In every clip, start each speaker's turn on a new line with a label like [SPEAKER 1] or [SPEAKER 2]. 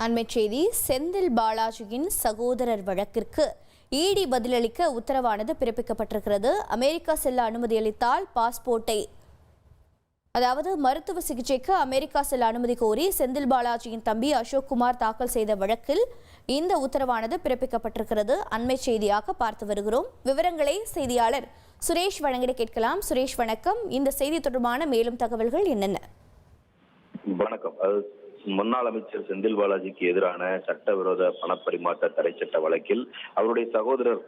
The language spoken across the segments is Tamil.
[SPEAKER 1] அண்மைச் செய்தி. செந்தில் பாலாஜியின் சகோதரர் வழக்கிற்கு இடி பதிலளிக்க உத்தரவானது பிறப்பிக்கப்பட்டிருக்கிறது. அமெரிக்கா செல்ல அனுமதி அளித்தால் பாஸ்போர்ட்டை, அதாவது மருத்துவ சிகிச்சைக்கு அமெரிக்கா செல்ல அனுமதி கோரி செந்தில் பாலாஜியின் தம்பி அசோக் குமார் தாக்கல் செய்த வழக்கில் இந்த உத்தரவானது பிறப்பிக்கப்பட்டிருக்கிறது. அண்மை செய்தியாக பார்த்து வருகிறோம். விவரங்களை செய்தியாளர் சுரேஷ் வழங்கிட கேட்கலாம். சுரேஷ் வணக்கம். இந்த செய்தி தொடர்பான மேலும் தகவல்கள் என்னென்ன?
[SPEAKER 2] வணக்கம். முன்னாள் அமைச்சர் செந்தில் பாலாஜிக்கு எதிரான சட்டவிரோத பணப்பரிமாற்ற தடை சட்ட வழக்கில் அவருடைய சகோதரர்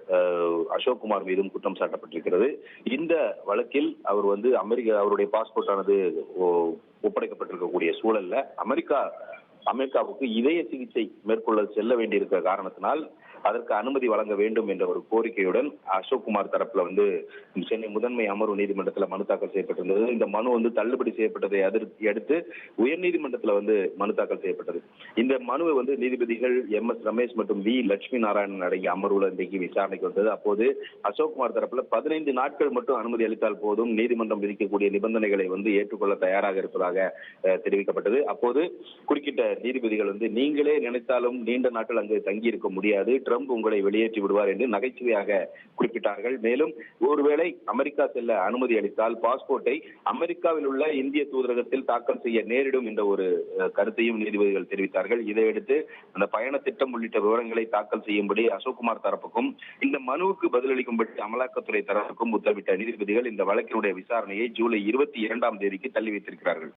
[SPEAKER 2] அசோக்குமார் மீதும் குற்றம் சாட்டப்பட்டிருக்கிறது. இந்த வழக்கில் அவர் அவருடைய பாஸ்போர்ட் ஆனது ஒப்படைக்கப்பட்டிருக்கக்கூடிய சூழல்ல அமெரிக்காவுக்கு இதய சிகிச்சை மேற்கொள்ள செல்ல வேண்டியிருக்கிற காரணத்தினால் அதற்கு அனுமதி வழங்க வேண்டும் என்ற ஒரு கோரிக்கையுடன் அசோக்குமார் தரப்புல சென்னை முதன்மை அமர்வு நீதிமன்றத்தில் மனு தாக்கல் செய்யப்பட்டிருந்தது. இந்த மனு தள்ளுபடி செய்யப்பட்டதை அடுத்து உயர்நீதிமன்றத்தில் மனு தாக்கல் செய்யப்பட்டது. இந்த மனுவை நீதிபதிகள் MS ரமேஷ் மற்றும் V லட்சுமி நாராயணன் அடங்கிய அமர்வுல இன்றைக்கு விசாரணைக்கு வந்தது. அப்போது அசோக்குமார் தரப்புல 15 நாட்கள் மட்டும் அனுமதி அளித்தால் போதும், நீதிமன்றம் விதிக்கக்கூடிய நிபந்தனைகளை ஏற்றுக்கொள்ள தயாராக இருப்பதாக தெரிவிக்கப்பட்டது. அப்போது குறுக்கிட்ட நீதிபதிகள் நீங்களே நினைத்தாலும் நீண்ட நாட்கள் அங்கு தங்கி இருக்க முடியாது, ட்ரம்ப் உங்களை வெளியேற்றி விடுவார் என்று நகைச்சுவையாக குறிப்பிட்டார்கள். மேலும் ஒருவேளை அமெரிக்கா செல்ல அனுமதி அளித்தால் பாஸ்போர்ட்டை அமெரிக்காவில் உள்ள இந்திய தூதரகத்தில் தாக்கல் செய்ய நேரிடும் என்ற ஒரு கருத்தையும் நீதிபதிகள் தெரிவித்தார்கள். இதையடுத்து அந்த பயண திட்டம் உள்ளிட்ட விவரங்களை தாக்கல் செய்யும்படி அசோக்குமார் தரப்புக்கும் இந்த மனுவுக்கு பதிலளிக்கும்படி அமலாக்கத்துறை தரப்புக்கும் உத்தரவிட்ட நீதிபதிகள் இந்த வழக்கினுடைய விசாரணையை ஜூலை 22ஆம் தேதிக்கு தள்ளி வைத்திருக்கிறார்கள்.